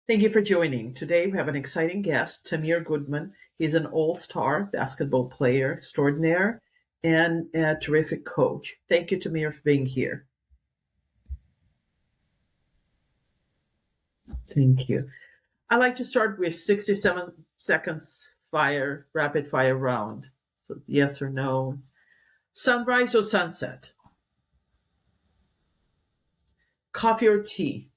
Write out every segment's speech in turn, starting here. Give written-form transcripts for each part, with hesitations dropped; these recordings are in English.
Thank you for joining. Today we have an exciting guest, Tamir Goodman. He's an all-star basketball player extraordinaire and a terrific coach. Thank you, Tamir, for being here. Thank you. I like to start with 67 seconds rapid fire round. So yes or no. Sunrise or sunset? Coffee or tea?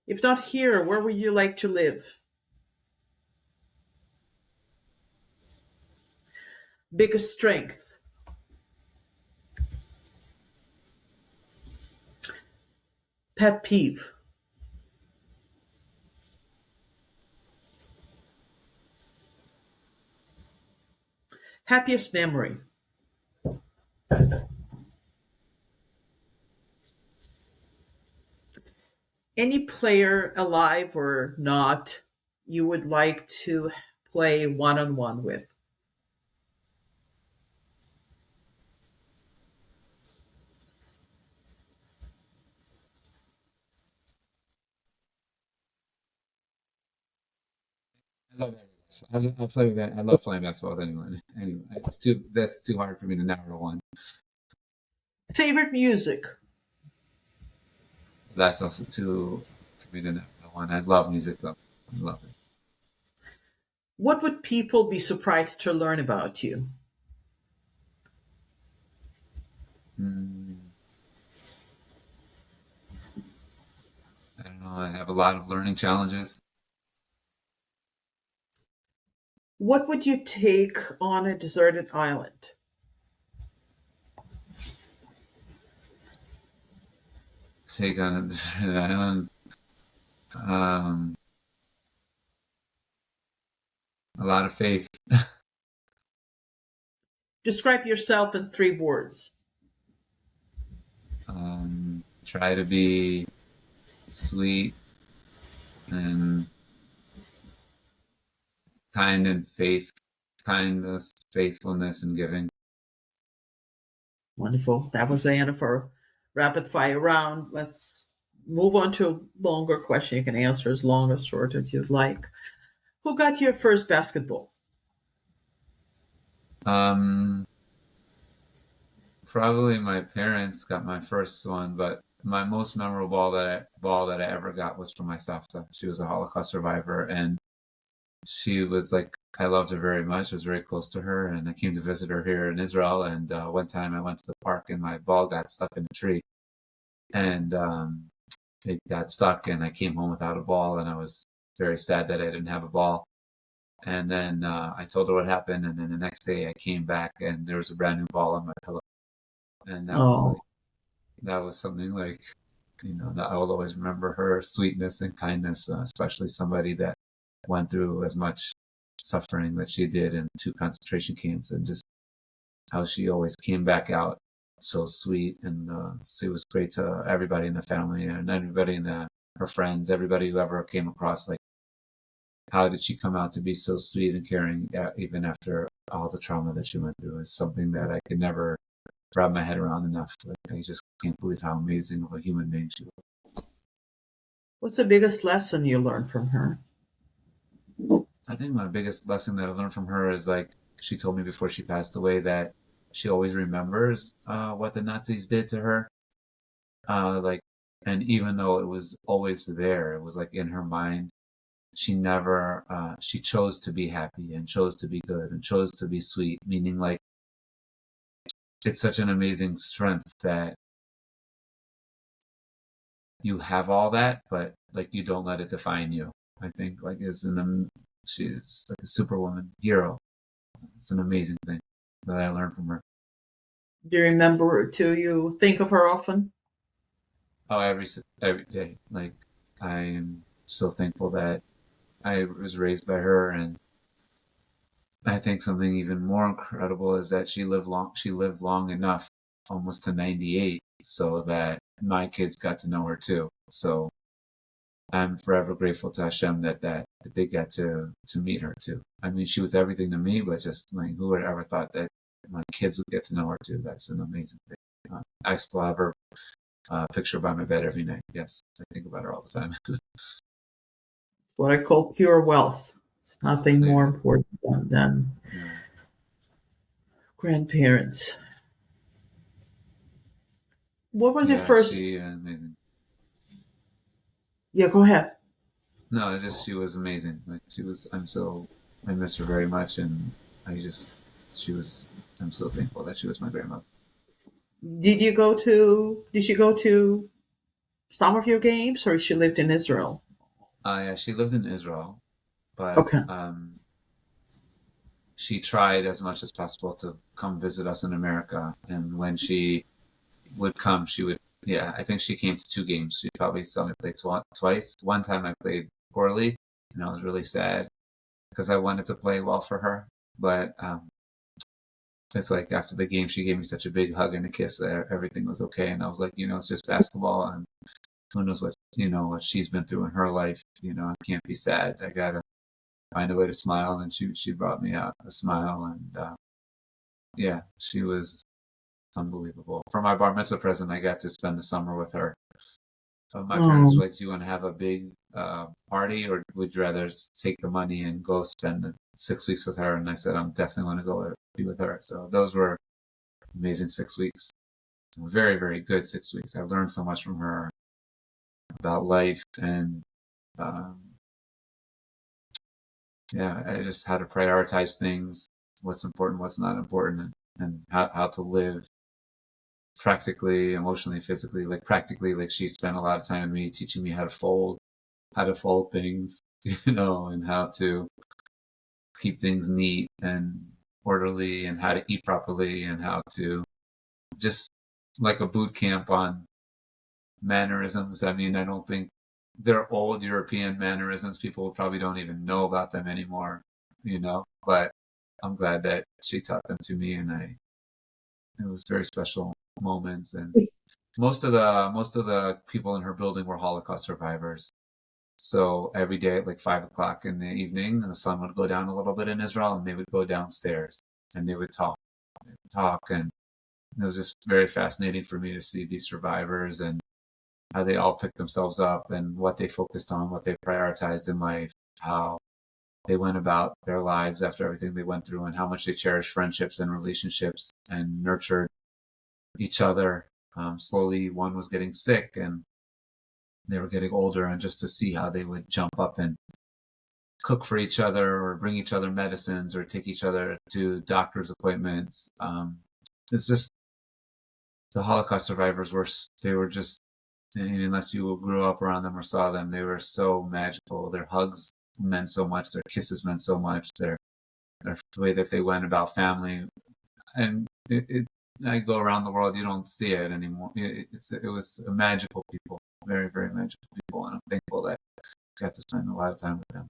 If not here, where would you like to live? Biggest strength? Pet peeve? Happiest memory? Any player alive or not you would like to play one on one with? I love everyone. I play with that. I love playing basketball with anyone. Anyway, that's too hard for me to narrow one. Favorite music? That's also too for me to narrow one. I love music though. I love it. What would people be surprised to learn about you? Mm, I don't know. I have a lot of learning challenges. What would you take on a deserted island? Take on a desert island. Um, a lot of faith. Describe yourself in 3 words. Try to be sweet and kind and kindness, faithfulness, and giving. Wonderful. That was the end of our rapid fire round. Let's move on to a longer question. You can answer as long or short as you'd like. Who got your first basketball? Um, Probably my parents got my first one, but my most memorable ball that I ever got was from my savta. She was a Holocaust survivor, and she was like I loved her very much. I was very close to her, and I came to visit her here in Israel. And one time I went to the park, and my ball got stuck in a tree, and it got stuck, and I came home without a ball, and I was very sad that I didn't have a ball. And then I told her what happened, and then the next day I came back, and there was a brand new ball on my pillow, and Oh, that was something like that I will always remember her sweetness and kindness, especially somebody that went through as much suffering that she did in 2 concentration camps, and just how she always came back out so sweet, and she was great to everybody in the family and everybody in her friends, everybody who ever came across. Like, how did she come out to be so sweet and caring, even after all the trauma that she went through? Is something that I could never wrap my head around enough. Like, I just can't believe how amazing of a human being she was. what's the biggest lesson you learned from her? I think my biggest lesson that I learned from her is, like, she told me before she passed away that she always remembers what the Nazis did to her. Like, and even though it was always there, it was like in her mind. She never. She chose to be happy and chose to be good and chose to be sweet. Meaning, like, it's such an amazing strength that you have all that, but like you don't let it define you. I think like she's like a superwoman hero. It's an amazing thing that I learned from her. Do you remember her too? You think of her often? Oh, every day. Like, I am so thankful that I was raised by her, and I think something even more incredible is that she lived long. She lived long enough, almost to 98, so that my kids got to know her too. So I'm forever grateful to Hashem that they got to meet her too. I mean, she was everything to me, but just like, who would ever thought that my kids would get to know her too? That's an amazing thing. I still have her picture by my bed every night. Yes, I think about her all the time. It's what I call pure wealth. It's nothing more Yeah, important than yeah, grandparents. What was your yeah. first? She amazing. Yeah, go ahead. No, just she was amazing. Like she was. I miss her very much, and I just she was. I'm so thankful that she was my grandmother. Did she go to some of your games, or she lived in Israel? Yeah, she lived in Israel, but Okay. she tried as much as possible to come visit us in America. And when she would come, she would. Yeah, I think she came to two games. She probably saw me play twice. One time I played poorly, and I was really sad because I wanted to play well for her. But it's like after the game, she gave me such a big hug and a kiss. Everything was okay, and I was like, it's just basketball, and who knows what she's been through in her life. I can't be sad. I gotta find a way to smile, and she brought me out a smile, and yeah, she was unbelievable. For my bar mitzvah present, I got to spend the summer with her. My parents Oh, were like, "Do you want to have a big party, or would you rather take the money and go spend 6 weeks with her?" And I said, "I'm definitely want to go be with her." So those were amazing 6 weeks. Very, very good 6 weeks. I learned so much from her about life and um, yeah, I just how to prioritize things, what's important, what's not important, and how to live practically, emotionally, physically. Like practically, like she spent a lot of time with me teaching me how to fold things, and how to keep things neat and orderly, and how to eat properly, and how to just like a boot camp on mannerisms. I mean, I don't think they're old European mannerisms. People probably don't even know about them anymore. But I'm glad that she taught them to me, and it was very special moments. And most of the people in her building were Holocaust survivors. So every day at like 5 o'clock in the evening, the sun would go down a little bit in Israel, and they would go downstairs and they would talk, and it was just very fascinating for me to see these survivors and how they all picked themselves up and what they focused on, what they prioritized in life, how they went about their lives after everything they went through, and how much they cherished friendships and relationships and nurtured each other. Slowly, one was getting sick and they were getting older, and just to see how they would jump up and cook for each other or bring each other medicines or take each other to doctor's appointments. It's just the Holocaust survivors they were just, unless you grew up around them or saw them, they were so magical. Their hugs meant so much. Their kisses meant so much. The way that they went about family, and I go around the world, you don't see it anymore. It was a magical people, very, very magical people, and I'm thankful that I got to spend a lot of time with them.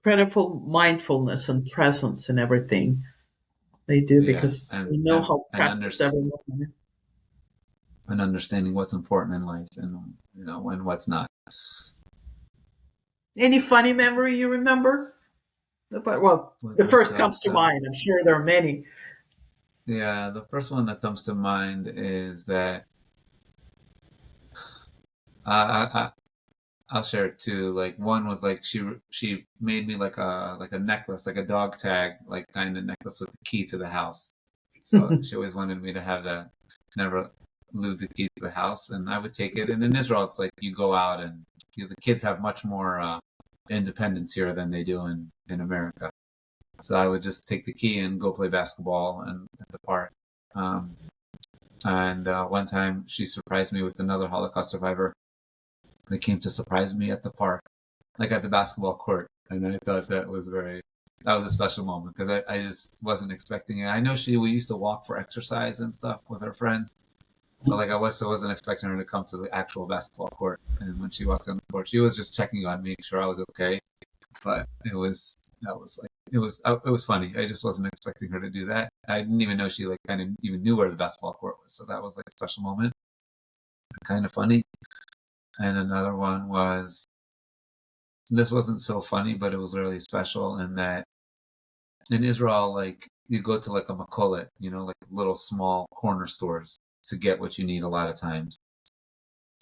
incredible mindfulness and presence and everything they do Yeah, because and they know and how and precious every moment. and understanding what's important in life, and when what's not. Any funny memory you remember? Well, With the first herself, comes to mind. I'm sure there are many. yeah, the first one that comes to mind is that I I'll share it too. Like one was like she made me like a necklace, like a dog tag, like kind of necklace with the key to the house. So she always wanted me to have that, never lose the key to the house, and I would take it. And in Israel, it's like you go out and the kids have much more independence here than they do in America. So I would just take the key and go play basketball and at the park. Um, and one time she surprised me with another Holocaust survivor. They came to surprise me at the park, like at the basketball court, and I thought that was a special moment because I just wasn't expecting it. I know we used to walk for exercise and stuff with her friends, but like wasn't expecting her to come to the actual basketball court. And when she walked on the court, she was just checking on me, make sure I was okay. But it was funny. I just wasn't expecting her to do that. I didn't even know she like kind of even knew where the basketball court was, so that was like a special moment, kind of funny. And another one was, this wasn't so funny, but it was really special in that in Israel, like you go to like a makolet, like little small corner stores to get what you need a lot of times.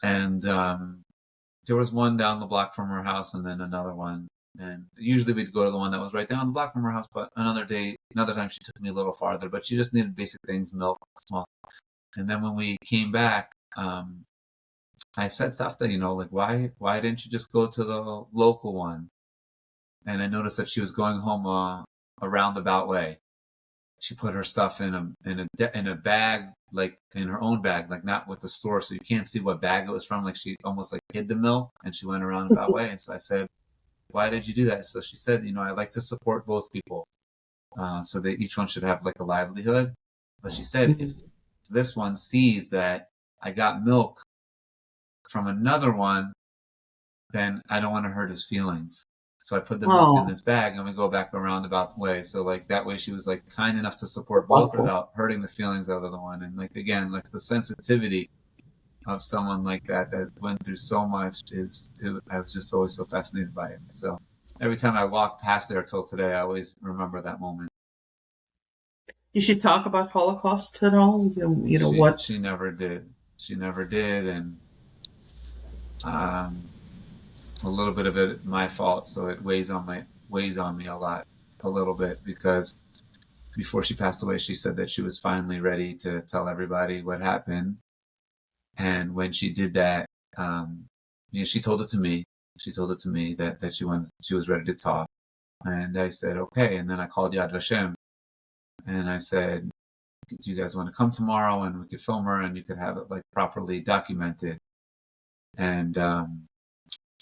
And there was one down the block from her house, and then another one. And usually we'd go to the one that was right down the block from her house. But another time she took me a little farther. But she just needed basic things, milk, small. And then when we came back, I said, Safta, like why didn't you just go to the local one? And I noticed that she was going home a roundabout way. She put her stuff in a bag, like in her own bag, like not with the store, so you can't see what bag it was from. Like she almost like hid the milk, and she went a roundabout way. And so I said, "Why did you do that?" So she said, "I like to support both people, so that each one should have like a livelihood." But she said, if this one sees that I got milk from another one, then I don't want to hurt his feelings. So I put the milk in Oh, this bag and we go back a roundabout way. So like that way she was like kind enough to support both wonderful. without hurting the feelings of the other one. And like again, like the sensitivity of someone like that went through so much I was just always so fascinated by it. So every time I walk past there till today, I always remember that moment. Did she talk about Holocaust at all? You know She what? she never did. She never did, and um, a little bit of it my fault, so it weighs on me a little bit, because before she passed away, she said that she was finally ready to tell everybody what happened. And when she did that, she told it to me. She told it to me that she was ready to talk. And I said, okay. And then I called Yad Vashem and I said, do you guys want to come tomorrow and we could film her and you could have it like properly documented? And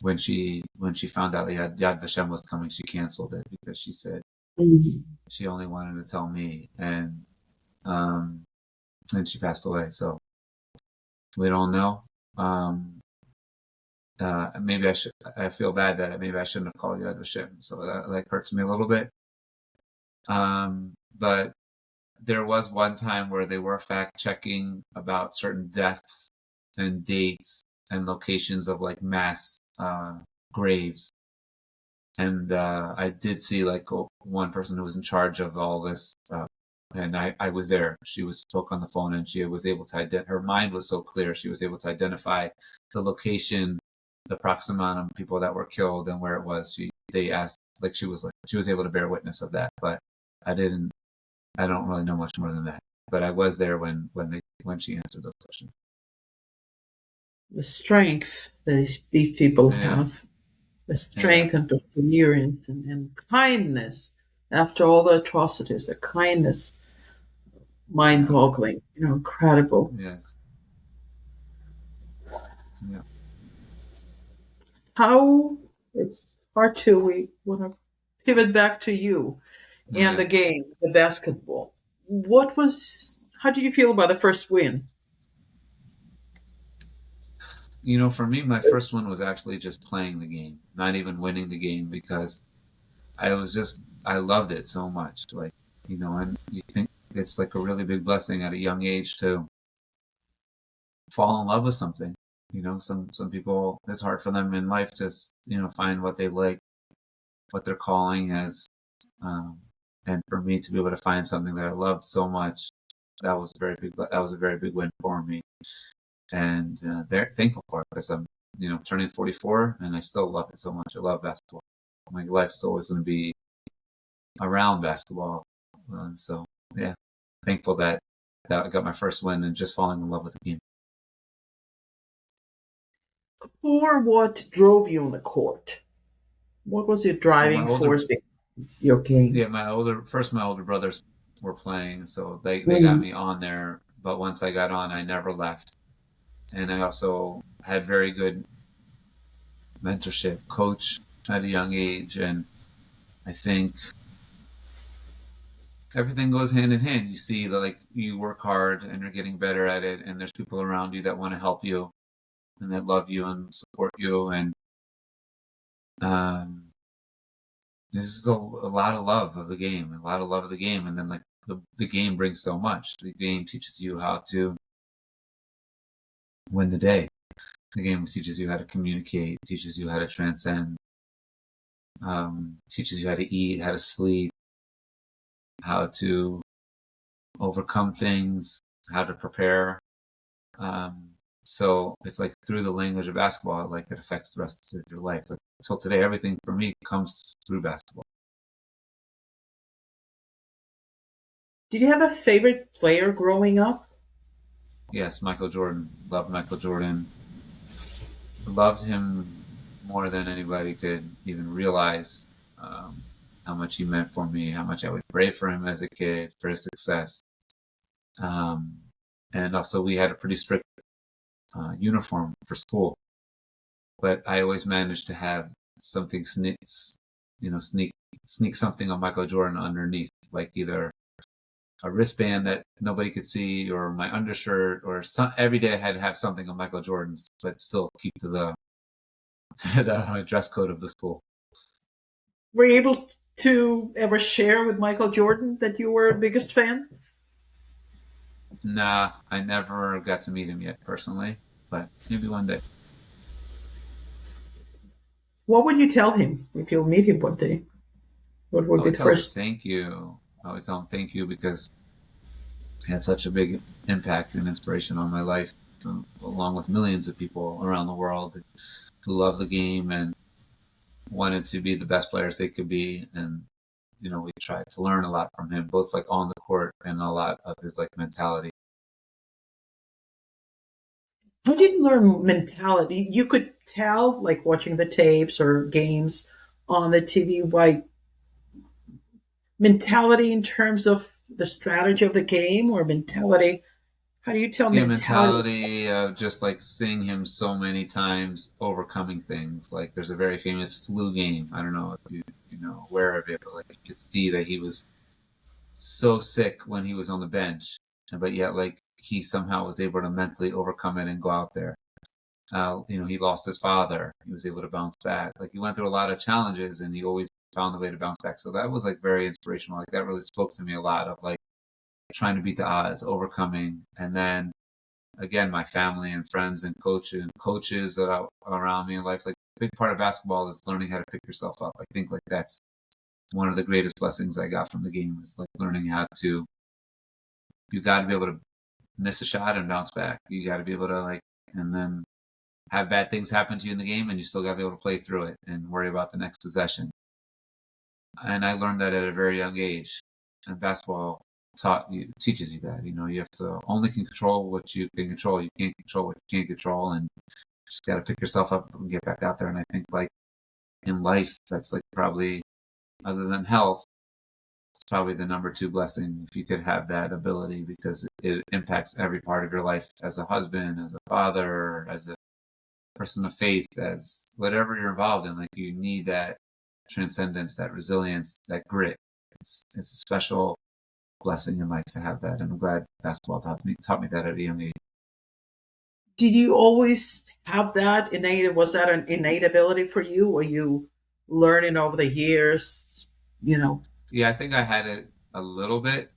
when she found out Yad Vashem was coming, she canceled it because she said Mhm. she only wanted to tell me. Um, and she passed away. So we don't know. Maybe I should. I feel bad that maybe I shouldn't have called Yad Vashem. So that like hurts me a little bit. But there was one time where they were fact checking about certain deaths and dates and locations of like mass graves. And I did see like one person who was in charge of all this, and I was there. She spoke on the phone, and she was able to her mind was so clear. She was able to identify the location, the approximate of people that were killed, and where it was. They asked, she was able to bear witness of that, but I didn't. I don't really know much more than that. But I was there when she answered those questions. The strength that these people Yeah, have, the yeah, strength and perseverance and kindness after all the atrocities, the kindness, yeah, mind-boggling, incredible. yes, yeah, How it's hard to we want to pivot back to you and yeah. the game, the basketball. How did you feel about the first win? For me, my first one was actually just playing the game, not even winning the game, because I loved it so much. Like, and you think it's like a really big blessing at a young age to fall in love with something. Some people, it's hard for them in life to, find what they like, what their calling is. Um, and for me to be able to find something that I loved so much, that was a very big win for me. And they're thankful for it, because I'm, turning 44 and I still love it so much. I love basketball. My life is always going to be around basketball. So yeah, thankful that I got my first win and just falling in love with the game. Or what drove you on the court? What was your Well, driving force behind your game? my older brothers were playing, so they got Mm. me on there. But once I got on, I never left. And I also had very good mentorship, coach at a young age, and I think everything goes hand in hand. You see that like you work hard and you're getting better at it, and there's people around you that want to help you and that love you and support you, and um, this is a lot of love of the game, a lot of love of the game, and then like the game brings so much. The game teaches you how to win the day. The game teaches you how to communicate, teaches you how to transcend, teaches you how to eat, how to sleep, how to overcome things, how to prepare. Um, so it's like through the language of basketball, like it affects the rest of your life. Like till today, everything for me comes through basketball. Did you have a favorite player growing up? Yes, Michael Jordan. Loved Michael Jordan. Loved him more than anybody could even realize. Um, how much he meant for me, how much I would pray for him as a kid, for his success. Um, and also, we had a pretty strict uniform for school, but I always managed to have something sneak something on Michael Jordan underneath, like either a wristband that nobody could see, or my undershirt, or every day I had to have something on Michael Jordan's, but still keep to the to the dress code of the school. Were you able to ever share with Michael Jordan that you were a biggest fan? Nah, I never got to meet him yet personally, but maybe one day. What would you tell him if you'll meet him one day? What would I be would the tell him first? thank you. I would tell him thank you because he had such a big impact and inspiration on my life, along with millions of people around the world who love the game and wanted to be the best players they could be. And we tried to learn a lot from him, both like on the court and a lot of his like mentality. I didn't learn mentality. You could tell, like watching the tapes or games on the TV, why mentality in terms of the strategy of the game or mentality. How do you tell Yeah, mentality? mentality of just like seeing him so many times overcoming things. Like there's a very famous flu game. I don't know if you know aware of it, but like you could see that he was so sick when he was on the bench, but yet like he somehow was able to mentally overcome it and go out there. He lost his father. He was able to bounce back. Like he went through a lot of challenges, and he always found a way to bounce back. So that was like very inspirational. Like that really spoke to me a lot of like trying to beat the odds, overcoming, and then again, my family and friends and coaches that are around me in life. Like a big part of basketball is learning how to pick yourself up. I think like that's one of the greatest blessings I got from the game is like learning how to. You got to be able to miss a shot and bounce back. You got to be able to like, and then have bad things happen to you in the game, and you still got to be able to play through it and worry about the next possession. And I learned that at a very young age. And basketball teaches you that. You have to only can control what you can control. You can't control what you can't control, and just got to pick yourself up and get back out there. And I think like in life, that's like probably other than health, it's probably the number two blessing if you could have that ability because it impacts every part of your life as a husband, as a father, as a person of faith, as whatever you're involved in. Like you need that transcendence, that resilience, that grit. It's a special blessing in life to have that, and I'm glad basketball taught me that at a young age. Did you always have that innate? Was that an innate ability for you, or you learning over the years? You know, Yeah, I think I had it a little bit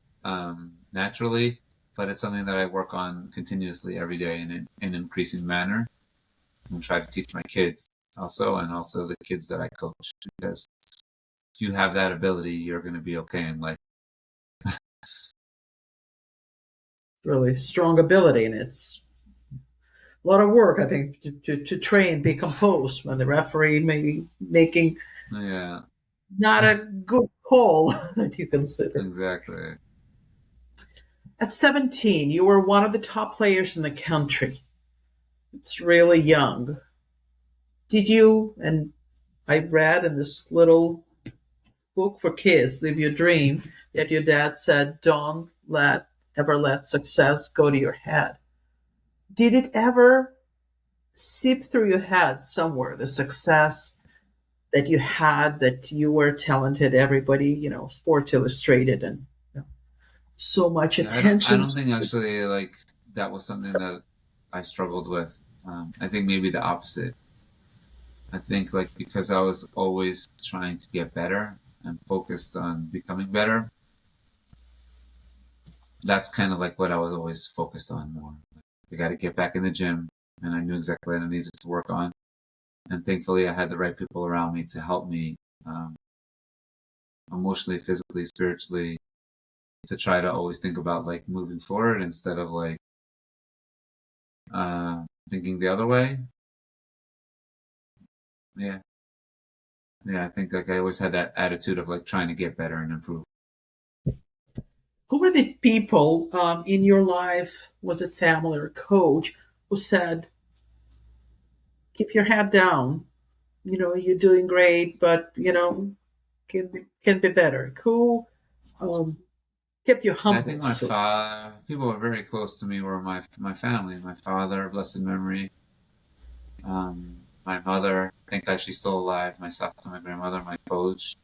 naturally, but it's something that I work on continuously every day in an increasing manner, and try to teach my kids also, and also the kids that I coach. Because if you have that ability, you're going to be okay in life. really strong ability, and it's a lot of work, I think, to train, be composed when the referee may be making Yeah, not a good call that you consider. exactly. At 17, you were one of the top players in the country. It's really young. Did you, and I read in this little book for kids, Live Your Dream, that your dad said, don't ever let success go to your head. Did it ever seep through your head somewhere, the success that you had, that you were talented, everybody, Sports Illustrated and so much Yeah, I attention? don't think actually like that was something that I struggled with. I think maybe the opposite. I think like because I was always trying to get better and focused on becoming better, that's kind of like what I was always focused on more. Like, I got to get back in the gym, and I knew exactly what I needed to work on. And thankfully, I had the right people around me to help me um, emotionally, physically, spiritually, to try to always think about like moving forward instead of like thinking the other way. Yeah, yeah. I think like I always had that attitude of like trying to get better and improve. Who were the people in your life, was it family or coach, who said, keep your head down? You're doing great, but, can be better. Who um, kept you I humble? think my So, father, people who were very close to me were my family, my father, blessed memory, my mother. I think that she's still alive. My Savta, my grandmother, my coach,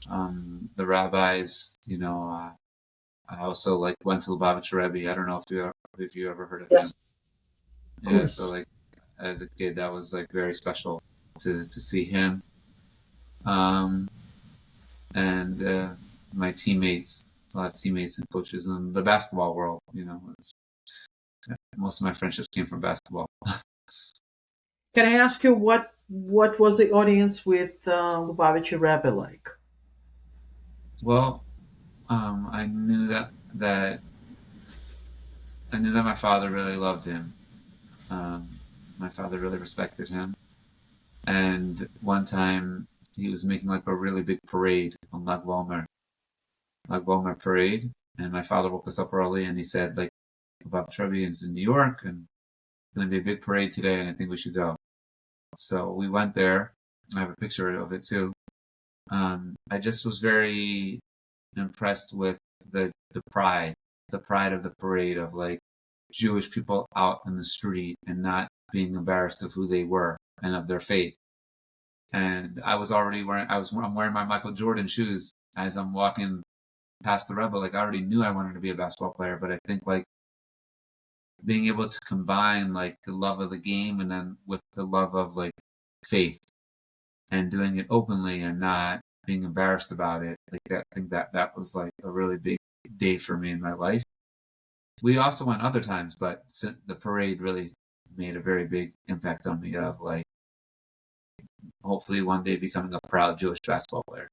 the rabbis. I also like went to Lubavitcher Rebbe. I don't know if you ever heard of him. yes, of Yeah, so course. like as a kid, that was like very special to see him. Um, and my teammates, a lot of teammates and coaches in the basketball world. Most of my friendships came from basketball. Can I ask you what was the audience with Lubavitcher Rabbi like? Well, I knew that my father really loved him. My father really respected him. And one time he was making like a really big parade on Lag BaOmer parade. And my father woke us up early and he said like about Trevi is in New York and it's going to be a big parade today and I think we should go. So we went there. I have a picture of it too. I just was very impressed with the pride of the parade of like Jewish people out in the street and not being embarrassed of who they were and of their faith. And I'm wearing my Michael Jordan shoes as I'm walking past the Rebbe. Like I already knew I wanted to be a basketball player, but I think like being able to combine like the love of the game and then with the love of like faith and doing it openly and not being embarrassed about it. Like that, I think that was like a really big day for me in my life. We also went other times, but the parade really made a very big impact on me of like hopefully one day becoming a proud Jewish basketball player.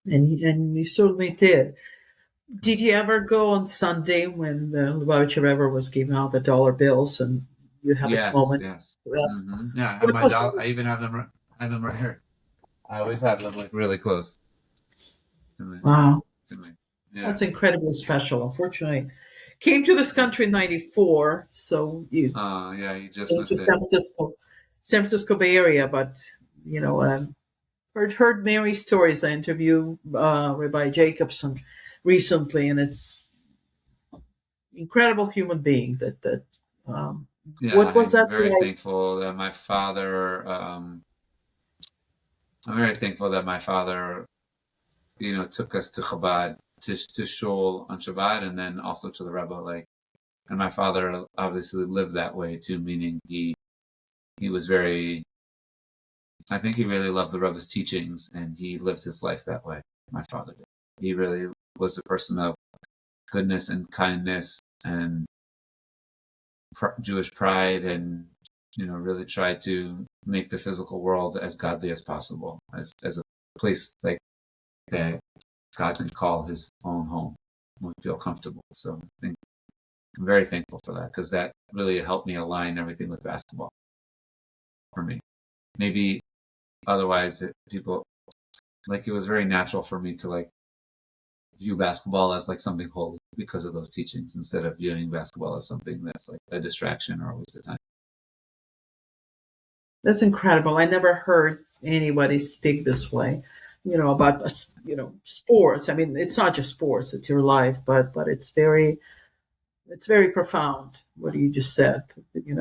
And you certainly did. Did you ever go on Sunday when the Lubavitcher Rebbe was giving out the dollar bills and you have a Yes, moment yes. to ask, Yeah, I have what my was dollar. I even have them. I have them right here. I always have them like really close to me. wow, To me. Yeah. that's incredibly special. Unfortunately, came to this Yeah. country in '94, so you Yeah. You just came to missed it. San Francisco Bay Area, but heard Mary's stories. I interviewed Rabbi Jacobson recently, and it's incredible human being. That um, Yeah, what was I'm that very like? thankful that my father. I'm very thankful that my father, took us to Chabad to shul on Shabbat, and then also to the Rebbe. Like, and my father obviously lived that way too, meaning he was very. I think he really loved the Rebbe's teachings, and he lived his life that way. My father did. He really was a person of goodness and kindness and Jewish pride, and really tried to make the physical world as godly as possible, as a place like that God could call his own home, would feel comfortable. So I think I'm very thankful for that because that really helped me align everything with basketball for me. Maybe otherwise, people like it was very natural for me to like view basketball as like something holy because of those teachings instead of viewing basketball as something that's like a distraction or a waste of time. That's incredible. I never heard anybody speak this way. About sports. I mean, it's not just sports; it's your life, but it's very profound. What you just said. Thank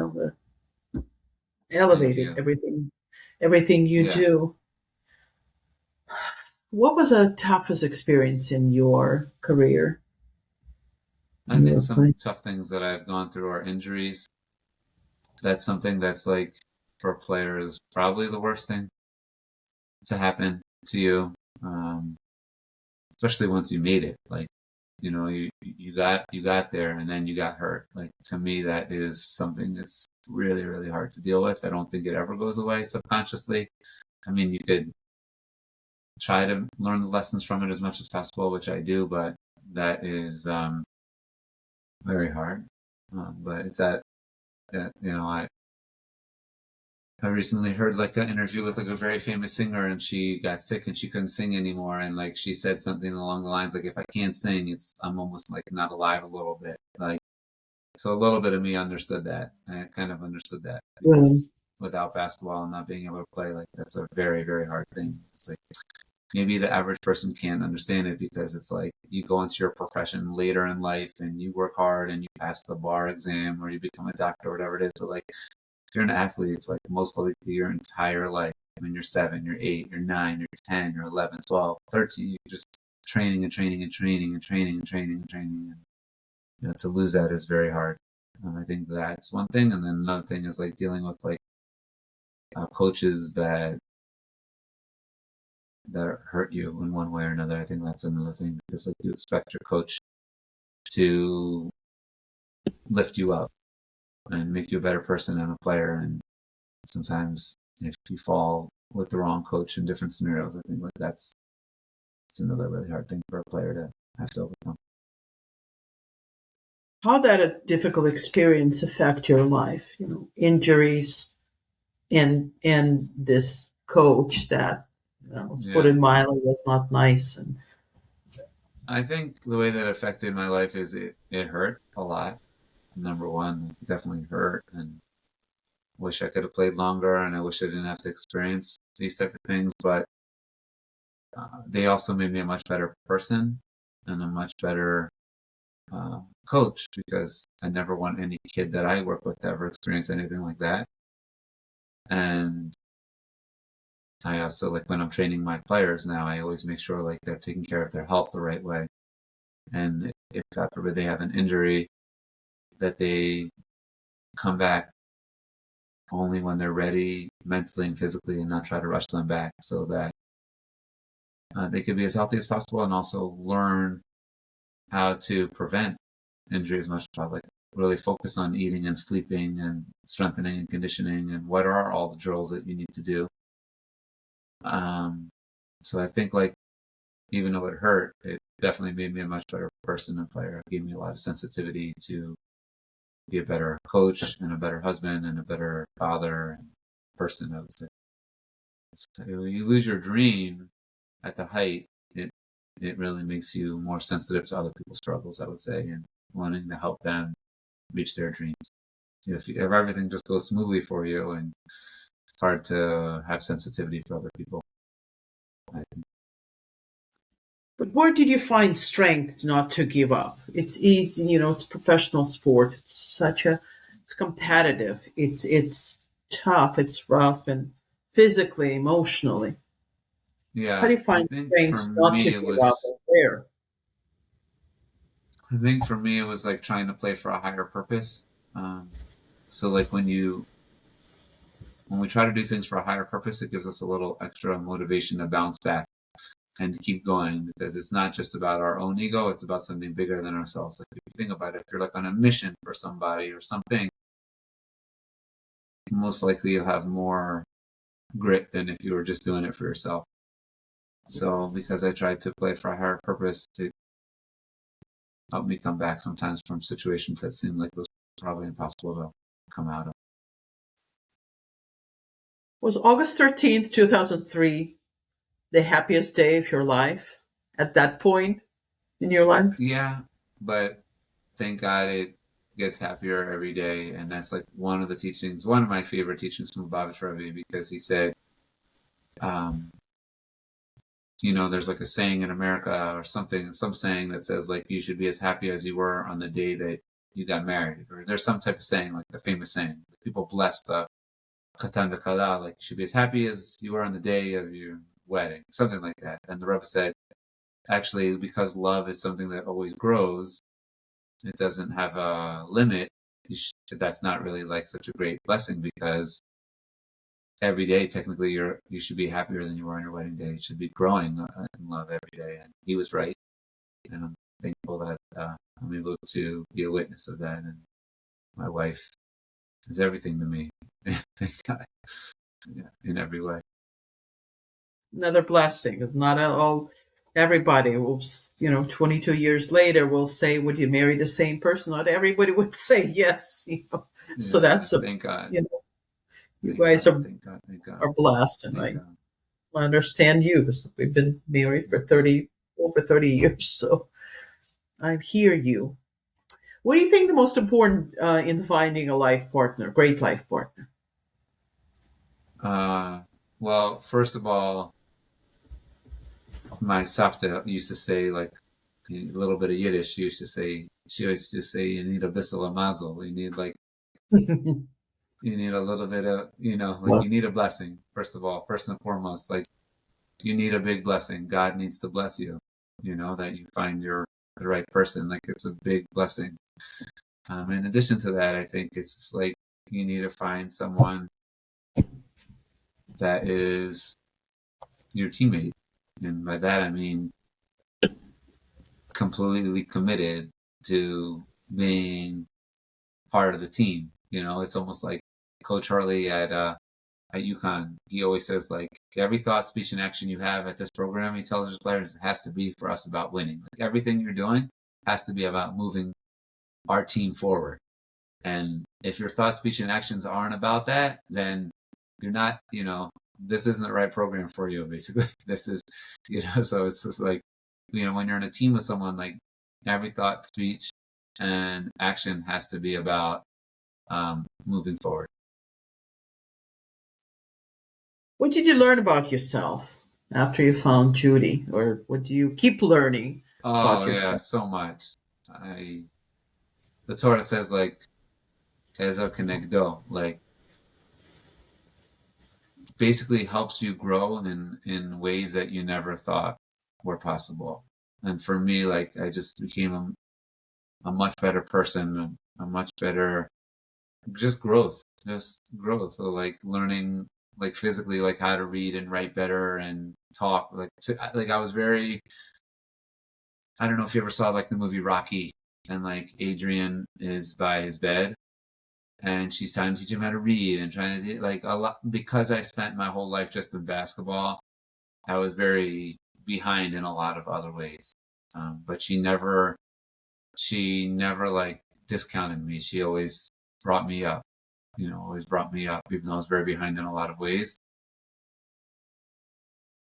Elevated you. everything you Yeah, do. What was the toughest experience in your career I when you think were some playing? tough things that I've gone through are injuries. That's something that's like for a player is probably the worst thing to happen to you, um, especially once you made it. Like, you got there and then you got hurt. Like to me, that is something that's really really hard to deal with. I don't think it ever goes away subconsciously. I mean, you could try to learn the lessons from it as much as possible, which I do, but that is very hard. But it's I recently heard like an interview with like a very famous singer, and she got sick and she couldn't sing anymore, and like she said something along the lines like, if I can't sing, I'm almost like not alive a little bit. Like, so a little bit of me understood that. I kind of understood that Really? because without basketball and not being able to play, like that's a very, very hard thing. It's like maybe the average person can't understand it because it's like you go into your profession later in life and you work hard and you pass the bar exam or you become a doctor or whatever it is. But like if you're an athlete, it's like most likely your entire life. When you're 7, you're 8, you're 9, you're 10, you're 11, 12, 13, you're just training and training and training and training and training and training. And to lose that is very hard. I think that's one thing, and then another thing is like dealing with like coaches that hurt you in one way or another. I think that's another thing because like you expect your coach to lift you up and make you a better person and a player, and sometimes if you fall with the wrong coach in different scenarios, I think like it's another really hard thing for a player to have to overcome. How did a difficult experience affect your life? Injuries and this coach that, let's put Yeah, it mildly, was not nice. And I think the way that affected my life is it hurt a lot. Number one, it definitely hurt, and wish I could have played longer, and I wish I didn't have to experience these type of things. But they also made me a much better person and a much better coach because I never want any kid that I work with to ever experience anything like that. And I also like when I'm training my players now, I always make sure like they're taking care of their health the right way. And if God forbid they have an injury, that they come back only when they're ready mentally and physically, and not try to rush them back, so that they can be as healthy as possible and also learn how to prevent injury as much as possible. Like really focus on eating and sleeping and strengthening and conditioning and what are all the drills that you need to do. Um, so I think like even though it hurt, it definitely made me a much better person and player. It gave me a lot of sensitivity to be a better coach and a better husband and a better father and person. I would say. So you lose your dream at the height, it really makes you more sensitive to other people's struggles, I would say, and wanting to help them reach their dreams. If everything just goes smoothly for you, and it's hard to have sensitivity for other people, I think. but where did you find strength not to give up? It's easy, it's professional sports. It's competitive. It's tough. It's rough, and physically, emotionally. How Yeah, do you find strength not to give up and there? I think for me it was like trying to play for a higher purpose. Um, so like when we try to do things for a higher purpose, it gives us a little extra motivation to bounce back and to keep going because it's not just about our own ego, it's about something bigger than ourselves. Like if you think about it, if you're like on a mission for somebody or something, most likely you'll have more grit than if you were just doing it for yourself. So because I tried to play for a higher purpose, it helped me come back sometimes from situations that seemed like it was probably impossible to come out of. Was August 13th, 2003, the happiest day of your life at that point in your life? Yeah, but thank God it gets happier every day. And that's like one of the teachings, one of my favorite teachings from Lubavitch Rebbe, because he said, um, there's like a saying in America or something, some saying that says like you should be as happy as you were on the day that you got married, or there's some type of saying like a famous saying. People bless the Khatan Kala, like you should be as happy as you were on the day of your wedding, something like that. And the Rebbe said, actually, because love is something that always grows, it doesn't have a limit. That's not really like such a great blessing because every day technically you should be happier than you were on your wedding day. You should be growing in love every day, and he was right. And I'm thankful that I'm able to be a witness of that. And my wife is everything to me. Thank God, yeah, in every way. Another blessing. It's not all. everybody will, 22 years later will say, would you marry the same person? Not everybody would say yes, So Yeah, that's a, thank God. you know, you Thank guys God. Thank God. Thank God. are blessed, and Thank I God. understand you because we've been married for 30, over 30 years. So I hear you. What do you think the most important in finding a life partner, great life partner? Uh, well, first of all, my Savta used to say, like, a little bit of Yiddish. She always just say, you need a bissel of mazel. You need a little bit of, like, Well, you need a blessing. First of all, first and foremost, like, you need a big blessing. God needs to bless you, that you find the right person. Like, it's a big blessing. In addition to that, I think it's just like you need to find someone that is your teammate. And by that, I mean completely committed to being part of the team. It's almost like Coach Harley at UConn. He always says, like, every thought, speech, and action you have at this program, he tells his players, it has to be for us about winning. Like, everything you're doing has to be about moving our team forward. And if your thought, speech, and actions aren't about that, then you're not, this isn't the right program for you, basically. This is, so it's just like, when you're in a team with someone, like, every thought, speech, and action has to be about moving forward. what did you learn about yourself after you found Judy, or what do you keep learning Oh about yeah, yourself? so much. I The Torah says, like, Ezer Kenegdo, like, basically helps you grow in ways that you never thought were possible. And for me, like, I just became a much better person, a much better, just growth. So, like, learning, like, physically, like, how to read and write better and talk. Like, I was very, I don't know if you ever saw, like, the movie Rocky, and, like, Adrian is by his bed and she's trying to teach him how to read and trying to do, like, a lot, because I spent my whole life just in basketball. I was very behind in a lot of other ways. But she never like discounted me. She always brought me up, always brought me up, even though I was very behind in a lot of ways.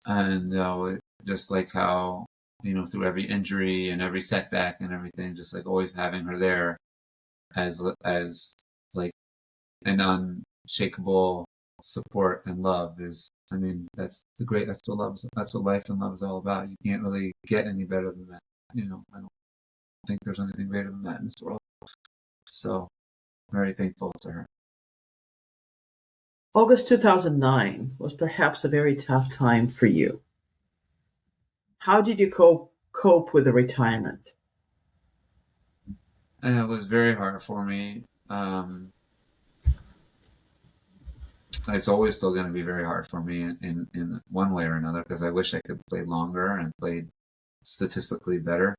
And just like how, through every injury and every setback and everything, just like always having her there as like an unshakable support and love is, I mean, that's what life and love is all about. You can't really get any better than that. I don't think there's anything greater than that in this world. So, very thankful to her. August 2009 was perhaps a very tough time for you. How did you cope with the retirement? And it was very hard for me. It's always still going to be very hard for me in one way or another, because I wish I could play longer and played statistically better.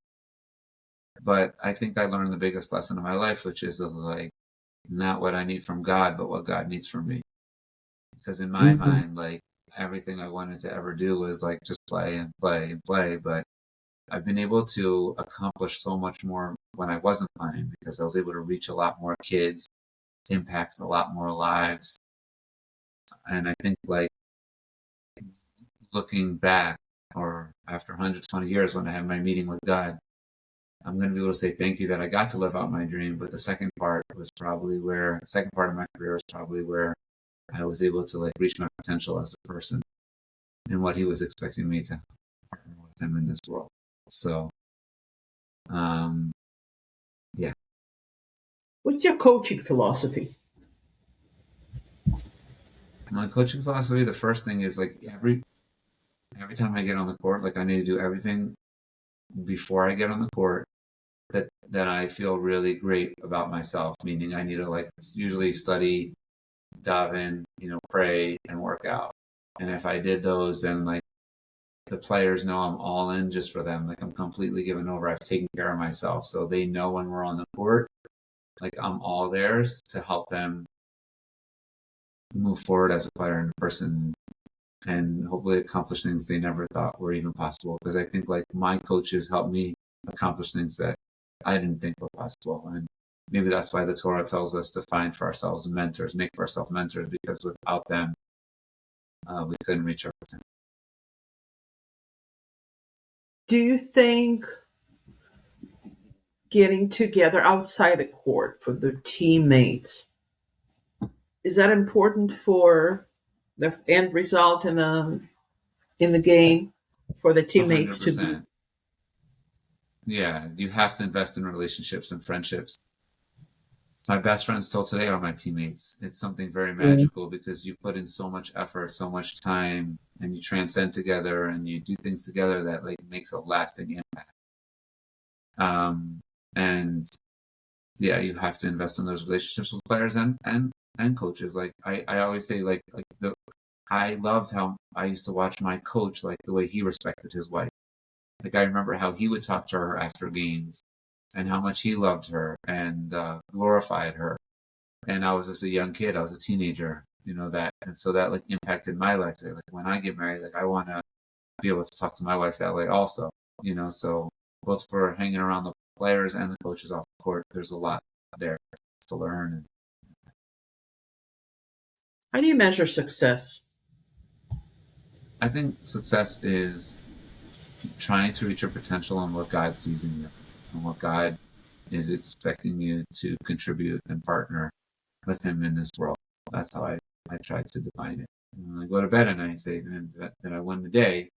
But I think I learned the biggest lesson of my life, which is of, like, not what I need from God, but what God needs from me. Because in my Mhm. mind, like, everything I wanted to ever do was, like, just play and play and play. But I've been able to accomplish so much more when I wasn't playing, because I was able to reach a lot more kids, impact a lot more lives. And I think, like, looking back, or after 120 years when I have my meeting with God, I'm going to be able to say thank you that I got to live out my dream. But the second part of my career was probably where I was able to, like, reach my potential as a person and what he was expecting me to partner with him in this world. So, um, yeah. What's your coaching philosophy? My coaching philosophy, the first thing is, like, every time I get on the court, like, I need to do everything before I get on the court that I feel really great about myself. Meaning, I need to, like, usually study, daven, pray, and work out. And if I did those, then, like, the players know I'm all in just for them. Like, I'm completely given over. I've taken care of myself, so they know when we're on the court, like, I'm all theirs to help them move forward as a player and person. and hopefully accomplish things they never thought were even possible. Because I think like my coaches helped me accomplish things that I didn't think were possible. And maybe that's why the Torah tells us to find for ourselves mentors, make for ourselves mentors, because without them, we couldn't reach our potential. Do you think getting together outside the court for the teammates is that important for the end result in the game for the teammates to be? 100%. Yeah, you have to invest in relationships and friendships. My best friends still today are my teammates. It's something very Mm. magical because you put in so much effort, so much time, and you transcend together and you do things together that like makes a lasting impact. Um, and yeah, you have to invest in those relationships with players and coaches. Like I always say, like the I loved how I used to watch my coach, like the way he respected his wife. Like I remember how he would talk to her after games and how much he loved her and glorified her. And I was just a young kid. I was a teenager, that, and so that like impacted my life. Like when I get married, like I want to be able to talk to my wife that way also. So both for hanging around the players and the coaches off the court, there's a lot there to learn. How do you measure success? I think success is trying to reach your potential and what God sees in you and what God is expecting you to contribute and partner with Him in this world. That's how I try to define it. And when I go to bed and I say, did I win the day?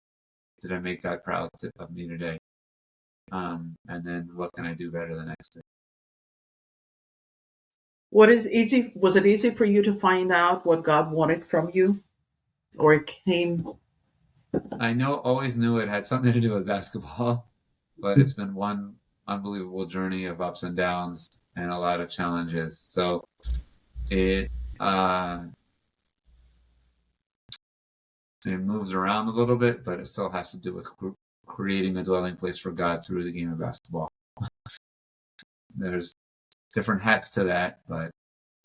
Did I make God proud of me today? And then what can I do better the next day? What is easy? Was it easy for you to find out what God wanted from you, or it came? I always knew it had something to do with basketball, but it's been one unbelievable journey of ups and downs and a lot of challenges. So it uh, it moves around a little bit, but it still has to do with creating a dwelling place for God through the game of basketball. There's different hats to that, but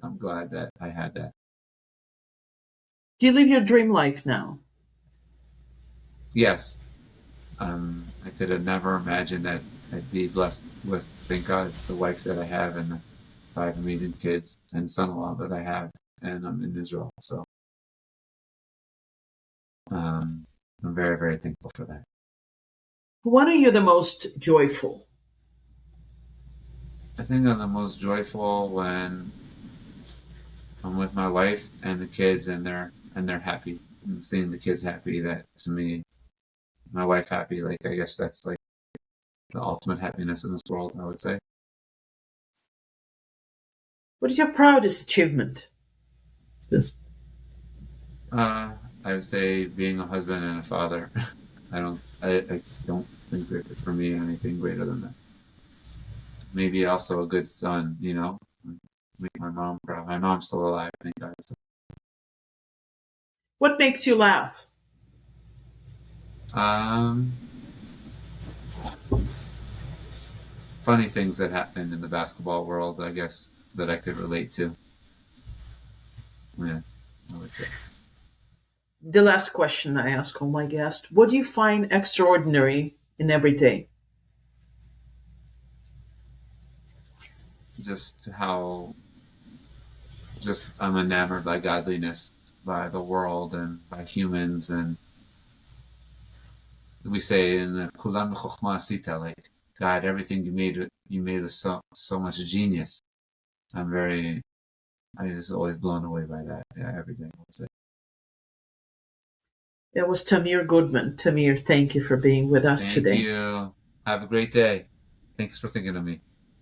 I'm glad that I had that. Do you live your dream life now? Yes, I could have never imagined that I'd be blessed with, thank God, the wife that I have and the 5 amazing kids and son-in-law that I have, and I'm in Israel. So um, I'm very, very thankful for that. When are you the most joyful? I think I'm the most joyful when I'm with my wife and the kids, and they're happy, and seeing the kids happy. That to me, my wife happy. Like I guess that's like the ultimate happiness in this world. I would say. What is your proudest achievement? This. Uh, I would say being a husband and a father. I don't think that for me anything greater than that. Maybe also a good son. Make my mom proud. My mom's still alive, thank God. So, What makes you laugh? um, funny things that happen in the basketball world, I guess, that I could relate to. Yeah, I would say. The last question I ask all my guests: what do you find extraordinary in every day? Just how just I'm enamored by godliness, by the world, and by humans, and we say in the Kulam Chokhmah Sita, like God, everything you made with so much genius. I'm very, I just always blown away by that. Yeah, every day. I would say. That was Tamir Goodman. Tamir, thank you for being with us Thank today. you. Have a great day. Thanks for thinking of me.